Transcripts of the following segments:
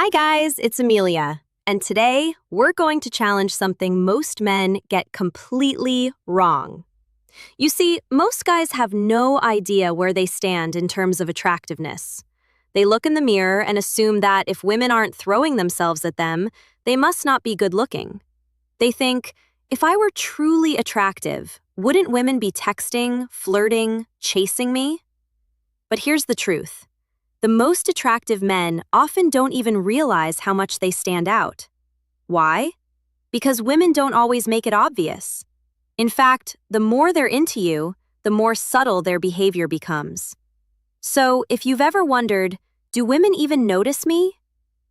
Hi guys, it's Amelia, and today we're going to challenge something most men get completely wrong. You see, most guys have no idea where they stand in terms of attractiveness. They look in the mirror and assume that if women aren't throwing themselves at them, they must not be good looking. They think, if I were truly attractive, wouldn't women be texting, flirting, chasing me? But here's the truth. The most attractive men often don't even realize how much they stand out. Why? Because women don't always make it obvious. In fact, the more they're into you, the more subtle their behavior becomes. So, if you've ever wondered, do women even notice me?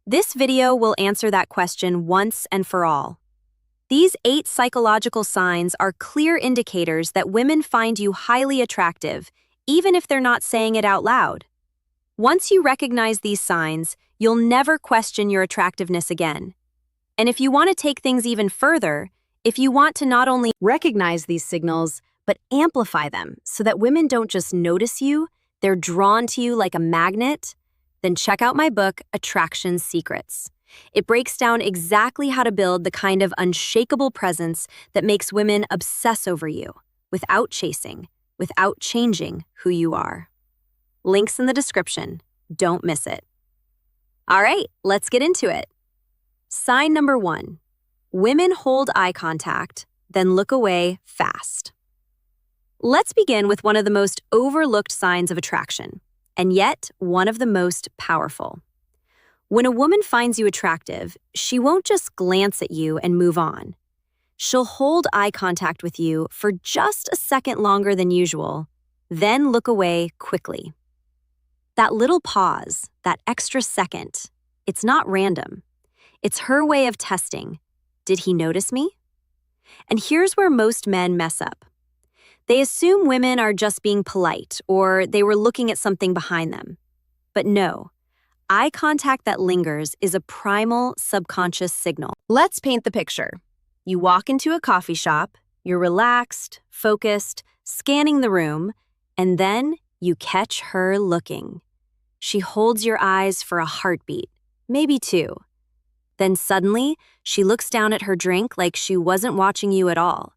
This video will answer that question once and for all. These 8 psychological signs are clear indicators that women find you highly attractive, even if they're not saying it out loud. Once you recognize these signs, you'll never question your attractiveness again. And if you want to take things even further, if you want to not only recognize these signals, but amplify them so that women don't just notice you, they're drawn to you like a magnet, then check out my book, Attraction Secrets. It breaks down exactly how to build the kind of unshakable presence that makes women obsess over you, without chasing, without changing who you are. Links in the description. Don't miss it. All right, let's get into it. Sign number 1. Women hold eye contact, then look away fast. Let's begin with one of the most overlooked signs of attraction, and yet one of the most powerful. When a woman finds you attractive, she won't just glance at you and move on. She'll hold eye contact with you for just a second longer than usual, then look away quickly. That little pause, that extra second, it's not random. It's her way of testing. Did he notice me? And here's where most men mess up. They assume women are just being polite or they were looking at something behind them. But no, eye contact that lingers is a primal subconscious signal. Let's paint the picture. You walk into a coffee shop, you're relaxed, focused, scanning the room, and then you catch her looking. She holds your eyes for a heartbeat, maybe 2. Then suddenly, she looks down at her drink like she wasn't watching you at all.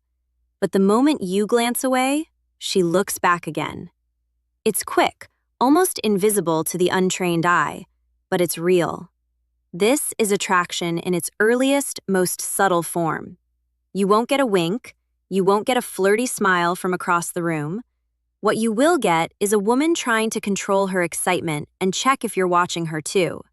But the moment you glance away, she looks back again. It's quick, almost invisible to the untrained eye, but it's real. This is attraction in its earliest, most subtle form. You won't get a wink, you won't get a flirty smile from across the room. What you will get is a woman trying to control her excitement and check if you're watching her too.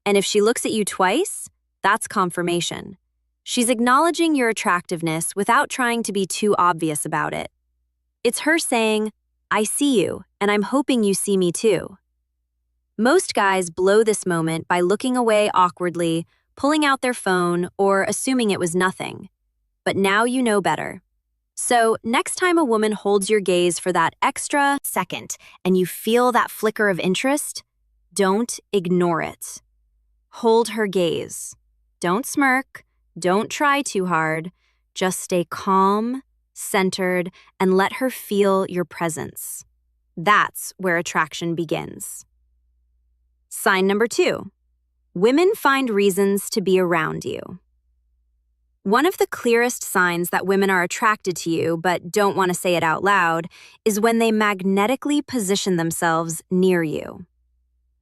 And if she looks at you twice, that's confirmation. She's acknowledging your attractiveness without trying to be too obvious about it. It's her saying, I see you, and I'm hoping you see me too. Most guys blow this moment by looking away awkwardly, pulling out their phone, or assuming it was nothing. But now you know better. So, next time a woman holds your gaze for that extra second and you feel that flicker of interest, don't ignore it. Hold her gaze. Don't smirk. Don't try too hard. Just stay calm, centered, and let her feel your presence. That's where attraction begins. Sign number 2. Women find reasons to be around you. One of the clearest signs that women are attracted to you but don't want to say it out loud is when they magnetically position themselves near you.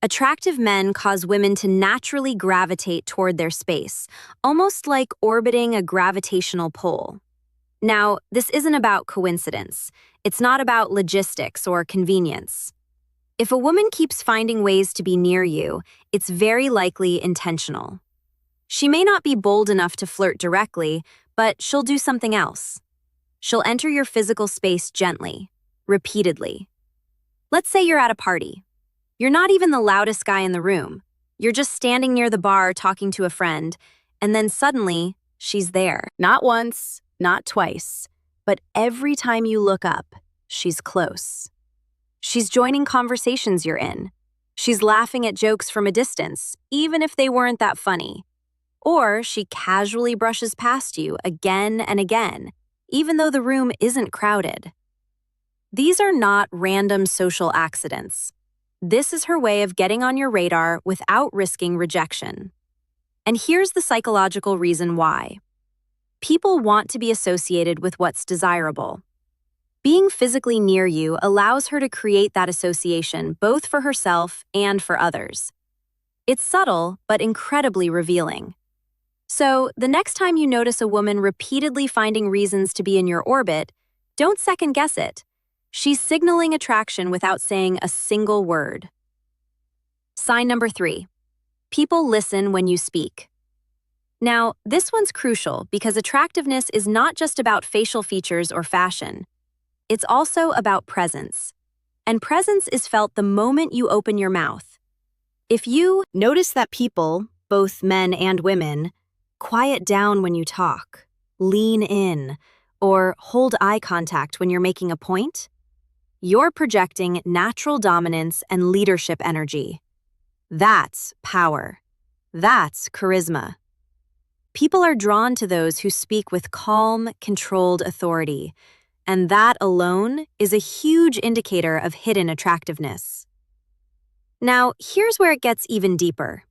Attractive men cause women to naturally gravitate toward their space, almost like orbiting a gravitational pull. Now, this isn't about coincidence. It's not about logistics or convenience. If a woman keeps finding ways to be near you, it's very likely intentional. She may not be bold enough to flirt directly, but she'll do something else. She'll enter your physical space gently, repeatedly. Let's say you're at a party. You're not even the loudest guy in the room. You're just standing near the bar talking to a friend, and then suddenly, she's there. Not once, not twice, but every time you look up, she's close. She's joining conversations you're in. She's laughing at jokes from a distance, even if they weren't that funny. Or she casually brushes past you again and again, even though the room isn't crowded. These are not random social accidents. This is her way of getting on your radar without risking rejection. And here's the psychological reason why. People want to be associated with what's desirable. Being physically near you allows her to create that association both for herself and for others. It's subtle, but incredibly revealing. So, the next time you notice a woman repeatedly finding reasons to be in your orbit, don't second-guess it. She's signaling attraction without saying a single word. Sign number 3. People listen when you speak. Now, this one's crucial because attractiveness is not just about facial features or fashion. It's also about presence. And presence is felt the moment you open your mouth. If you notice that people, both men and women, quiet down when you talk, lean in, or hold eye contact when you're making a point, you're projecting natural dominance and leadership energy. That's power. That's charisma. People are drawn to those who speak with calm, controlled authority, and that alone is a huge indicator of hidden attractiveness. Now, here's where it gets even deeper.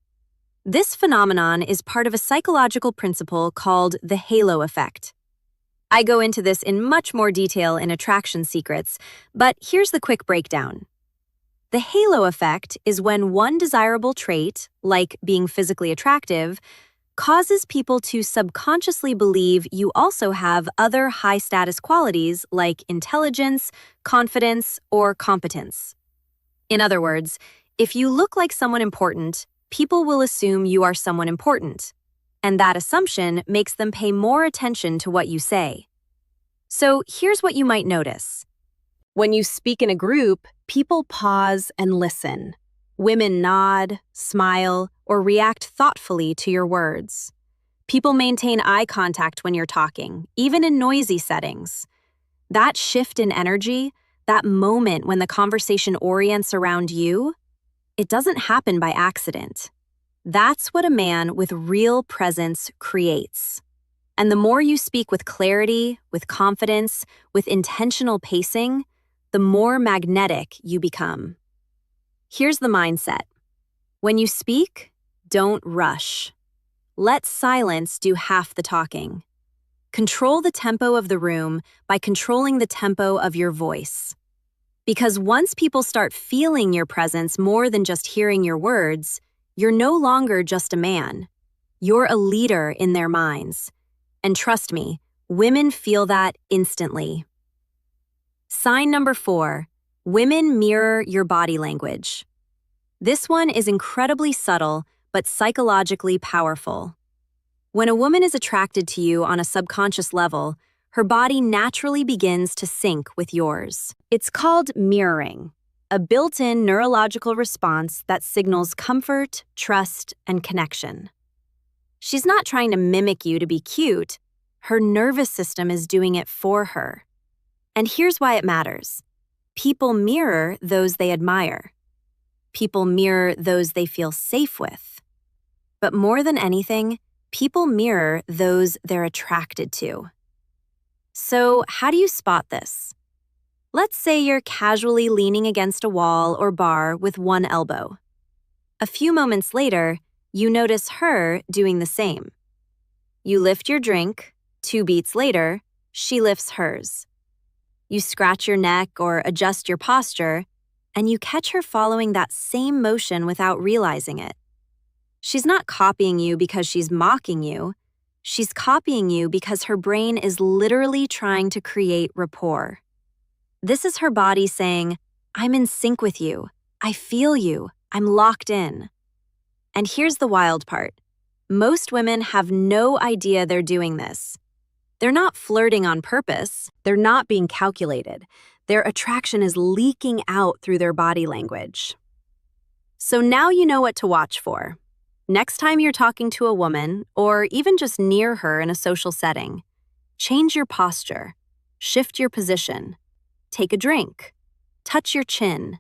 This phenomenon is part of a psychological principle called the halo effect. I go into this in much more detail in Attraction Secrets, but here's the quick breakdown. The halo effect is when one desirable trait, like being physically attractive, causes people to subconsciously believe you also have other high-status qualities like intelligence, confidence, or competence. In other words, if you look like someone important, people will assume you are someone important, and that assumption makes them pay more attention to what you say. So here's what you might notice. When you speak in a group, people pause and listen. Women nod, smile, or react thoughtfully to your words. People maintain eye contact when you're talking, even in noisy settings. That shift in energy, that moment when the conversation orients around you, it doesn't happen by accident. That's what a man with real presence creates. And the more you speak with clarity, with confidence, with intentional pacing, the more magnetic you become. Here's the mindset. When you speak, don't rush. Let silence do half the talking. Control the tempo of the room by controlling the tempo of your voice. Because once people start feeling your presence more than just hearing your words, you're no longer just a man. You're a leader in their minds. And trust me, women feel that instantly. Sign number 4. Women mirror your body language. This one is incredibly subtle, but psychologically powerful. When a woman is attracted to you on a subconscious level, her body naturally begins to sync with yours. It's called mirroring, a built-in neurological response that signals comfort, trust, and connection. She's not trying to mimic you to be cute. Her nervous system is doing it for her. And here's why it matters. People mirror those they admire. People mirror those they feel safe with. But more than anything, people mirror those they're attracted to. So, how do you spot this? Let's say you're casually leaning against a wall or bar with one elbow. A few moments later, you notice her doing the same. You lift your drink, 2 beats later, she lifts hers. You scratch your neck or adjust your posture, and you catch her following that same motion without realizing it. She's not copying you because she's mocking you. She's copying you because her brain is literally trying to create rapport. This is her body saying, I'm in sync with you. I feel you. I'm locked in. And here's the wild part. Most women have no idea they're doing this. They're not flirting on purpose. They're not being calculated. Their attraction is leaking out through their body language. So now you know what to watch for. Next time you're talking to a woman, or even just near her in a social setting, change your posture, shift your position, take a drink, touch your chin,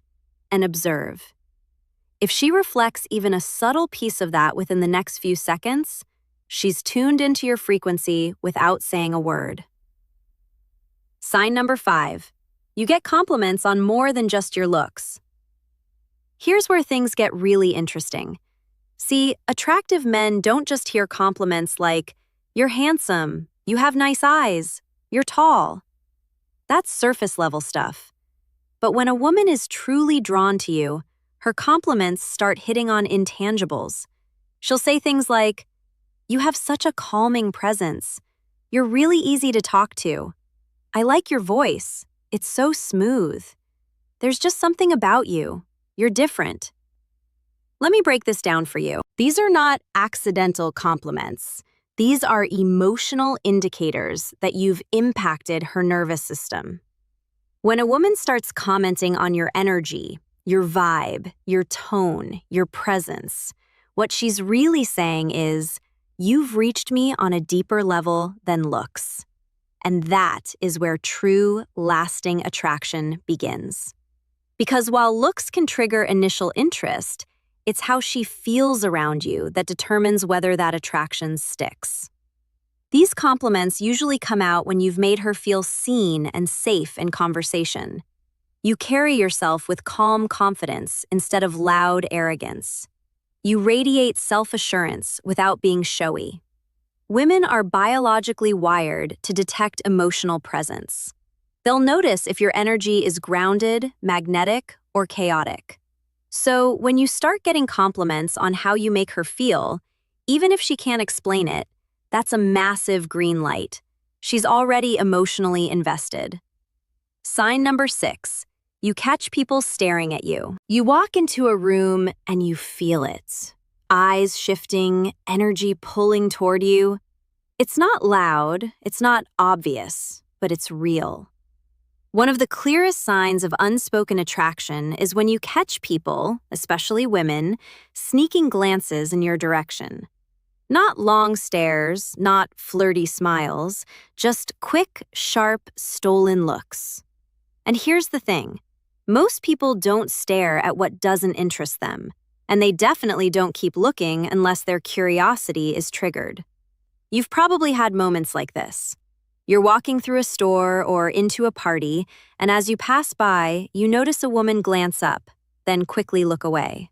and observe. If she reflects even a subtle piece of that within the next few seconds, she's tuned into your frequency without saying a word. Sign number 5. You get compliments on more than just your looks. Here's where things get really interesting. See, attractive men don't just hear compliments like, "You're handsome, you have nice eyes, you're tall." That's surface level stuff. But when a woman is truly drawn to you, her compliments start hitting on intangibles. She'll say things like, "You have such a calming presence. You're really easy to talk to. I like your voice. It's so smooth. There's just something about you. You're different." Let me break this down for you. These are not accidental compliments. These are emotional indicators that you've impacted her nervous system. When a woman starts commenting on your energy, your vibe, your tone, your presence, what she's really saying is, "You've reached me on a deeper level than looks." And that is where true, lasting attraction begins. Because while looks can trigger initial interest, it's how she feels around you that determines whether that attraction sticks. These compliments usually come out when you've made her feel seen and safe in conversation. You carry yourself with calm confidence instead of loud arrogance. You radiate self-assurance without being showy. Women are biologically wired to detect emotional presence. They'll notice if your energy is grounded, magnetic, or chaotic. So when you start getting compliments on how you make her feel, even if she can't explain it, that's a massive green light. She's already emotionally invested. Sign number 6. You catch people staring at you. You walk into a room and you feel it. Eyes shifting, energy pulling toward you. It's not loud, it's not obvious, but it's real. One of the clearest signs of unspoken attraction is when you catch people, especially women, sneaking glances in your direction. Not long stares, not flirty smiles, just quick, sharp, stolen looks. And here's the thing. Most people don't stare at what doesn't interest them, and they definitely don't keep looking unless their curiosity is triggered. You've probably had moments like this. You're walking through a store or into a party, and as you pass by, you notice a woman glance up, then quickly look away.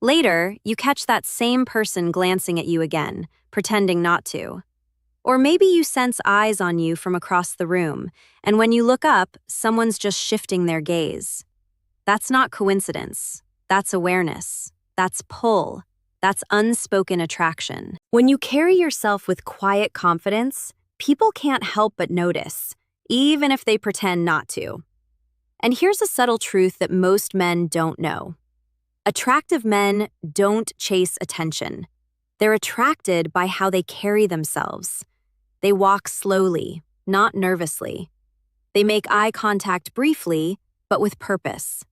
Later, you catch that same person glancing at you again, pretending not to. Or maybe you sense eyes on you from across the room, and when you look up, someone's just shifting their gaze. That's not coincidence. That's awareness. That's pull. That's unspoken attraction. When you carry yourself with quiet confidence, people can't help but notice, even if they pretend not to. And here's a subtle truth that most men don't know. Attractive men don't chase attention. They're attracted by how they carry themselves. They walk slowly, not nervously. They make eye contact briefly, but with purpose.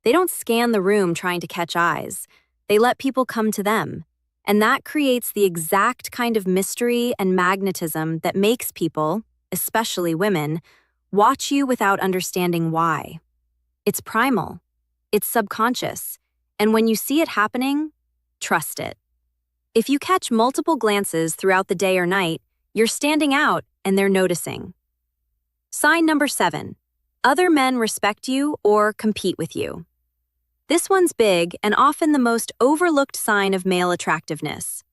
They don't scan the room trying to catch eyes. They let people come to them. And that creates the exact kind of mystery and magnetism that makes people, especially women, watch you without understanding why. It's primal. It's subconscious. And when you see it happening, trust it. If you catch multiple glances throughout the day or night, you're standing out and they're noticing. Sign number 7. Other men respect you or compete with you. This one's big and often the most overlooked sign of male attractiveness.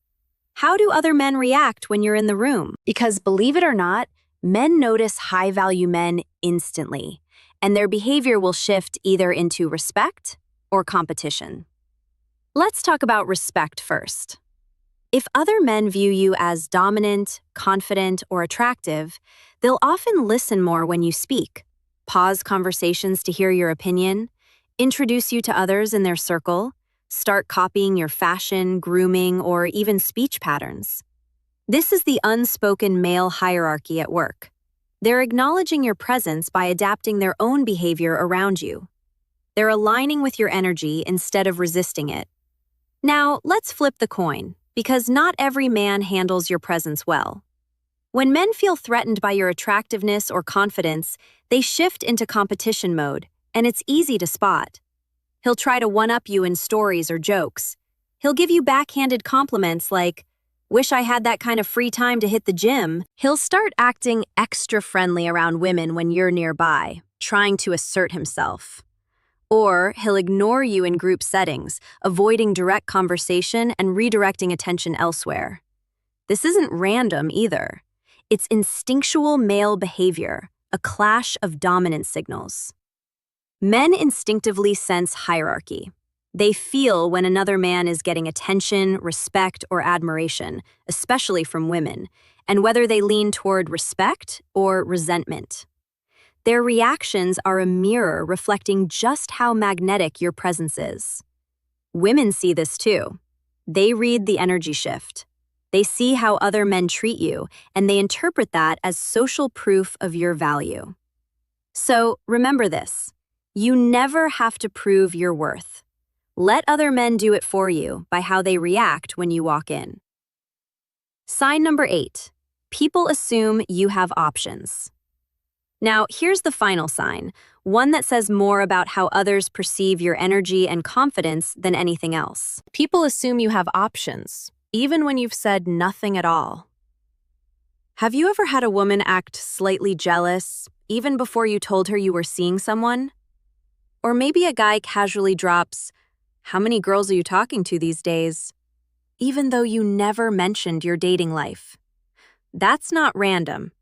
How do other men react when you're in the room? Because believe it or not, men notice high-value men instantly, and their behavior will shift either into respect or competition. Let's talk about respect first. If other men view you as dominant, confident, or attractive, they'll often listen more when you speak, pause conversations to hear your opinion, introduce you to others in their circle, start copying your fashion, grooming, or even speech patterns. This is the unspoken male hierarchy at work. They're acknowledging your presence by adapting their own behavior around you. They're aligning with your energy instead of resisting it. Now, let's flip the coin, because not every man handles your presence well. When men feel threatened by your attractiveness or confidence, they shift into competition mode, and it's easy to spot. He'll try to one-up you in stories or jokes. He'll give you backhanded compliments like, "Wish I had that kind of free time to hit the gym." He'll start acting extra friendly around women when you're nearby, trying to assert himself. Or he'll ignore you in group settings, avoiding direct conversation and redirecting attention elsewhere. This isn't random either. It's instinctual male behavior, a clash of dominance signals. Men instinctively sense hierarchy. They feel when another man is getting attention, respect, or admiration, especially from women, and whether they lean toward respect or resentment. Their reactions are a mirror reflecting just how magnetic your presence is. Women see this too. They read the energy shift. They see how other men treat you, and they interpret that as social proof of your value. So remember this: you never have to prove your worth. Let other men do it for you by how they react when you walk in. Sign number 8. People assume you have options. Now, here's the final sign, one that says more about how others perceive your energy and confidence than anything else. People assume you have options, even when you've said nothing at all. Have you ever had a woman act slightly jealous, even before you told her you were seeing someone? Or maybe a guy casually drops, "How many girls are you talking to these days?" even though you never mentioned your dating life. That's not random.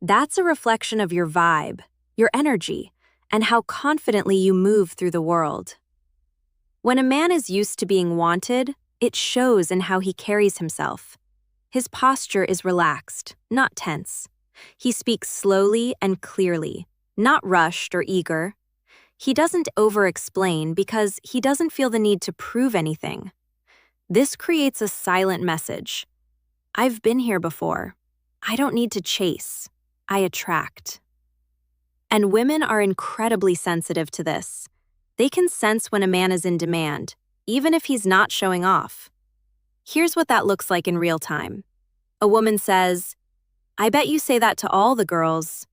That's a reflection of your vibe, your energy, and how confidently you move through the world. When a man is used to being wanted, it shows in how he carries himself. His posture is relaxed, not tense. He speaks slowly and clearly, not rushed or eager. He doesn't over-explain because he doesn't feel the need to prove anything. This creates a silent message. I've been here before. I don't need to chase. I attract. And women are incredibly sensitive to this. They can sense when a man is in demand, even if he's not showing off. Here's what that looks like in real time. A woman says, "I bet you say that to all the girls."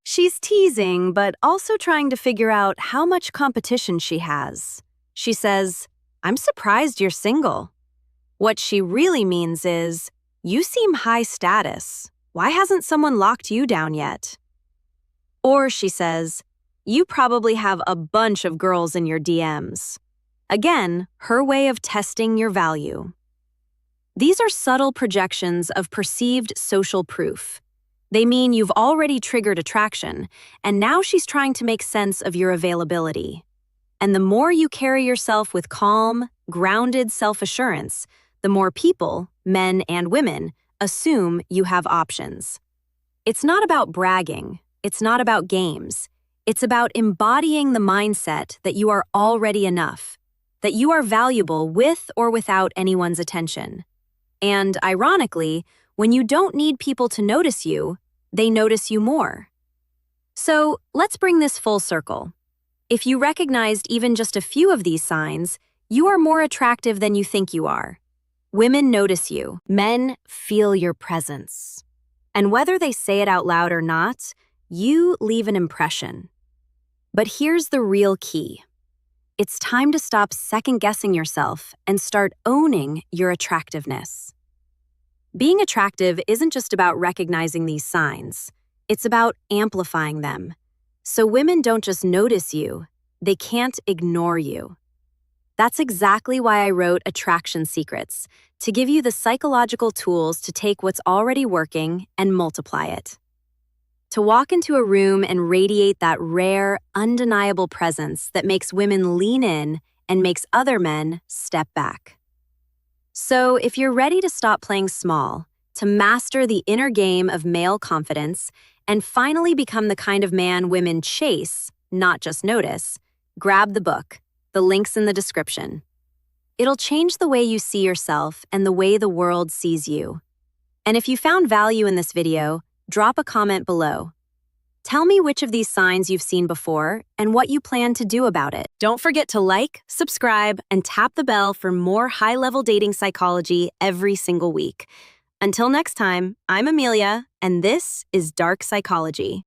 She's teasing, but also trying to figure out how much competition she has. She says, "I'm surprised you're single." What she really means is, "You seem high status. Why hasn't someone locked you down yet?" Or she says, "You probably have a bunch of girls in your DMs." Again, her way of testing your value. These are subtle projections of perceived social proof. They mean you've already triggered attraction, and now she's trying to make sense of your availability. And the more you carry yourself with calm, grounded self-assurance, the more people, men and women, assume you have options. It's not about bragging. It's not about games. It's about embodying the mindset that you are already enough, that you are valuable with or without anyone's attention. And ironically, when you don't need people to notice you, they notice you more. So let's bring this full circle. If you recognized even just a few of these signs, you are more attractive than you think you are. Women notice you. Men feel your presence. And whether they say it out loud or not, you leave an impression. But here's the real key. It's time to stop second-guessing yourself and start owning your attractiveness. Being attractive isn't just about recognizing these signs. It's about amplifying them. So women don't just notice you, they can't ignore you. That's exactly why I wrote Attraction Secrets, to give you the psychological tools to take what's already working and multiply it. To walk into a room and radiate that rare, undeniable presence that makes women lean in and makes other men step back. So if you're ready to stop playing small, to master the inner game of male confidence, and finally become the kind of man women chase, not just notice, grab the book. The link's in the description. It'll change the way you see yourself and the way the world sees you. And if you found value in this video, drop a comment below. Tell me which of these signs you've seen before and what you plan to do about it. Don't forget to like, subscribe, and tap the bell for more high-level dating psychology every single week. Until next time, I'm Amelia, and this is Dark Psychology.